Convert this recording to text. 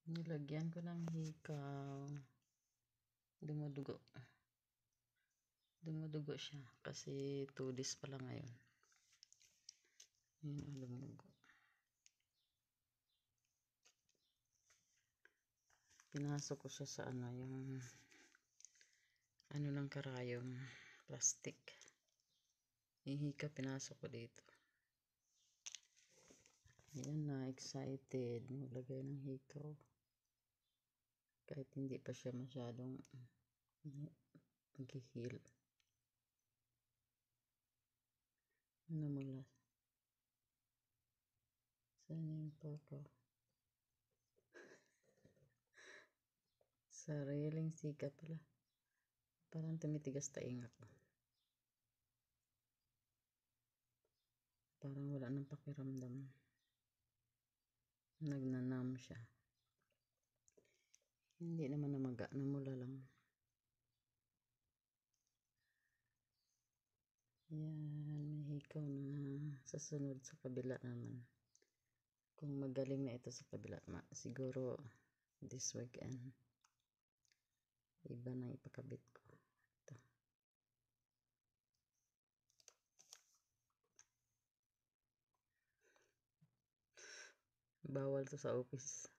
Nilagyan ko ng hikaw. Dumudugo. Dumudugo siya kasi 2 days pa lang ngayon. Yun, dumudugo. Pinasok ko siya sa yung ng karayom, plastic. Yung hika pinasok ko dito. Ayan na, excited maglagay ng hikaw. Kahit hindi pa siya masyadong mag-heal. Namula. Sana yung pako. Sariling sika pala. Parang tumitigas tainga ko. Parang wala nang pakiramdam. Nagnanam siya. Hindi naman namaga, namula lang. Yan, may hikaw na sasunod sa kabila naman. Kung magaling na ito sa kabila, siguro this weekend iba na ipakabit ko. Ito. Bawal to sa office.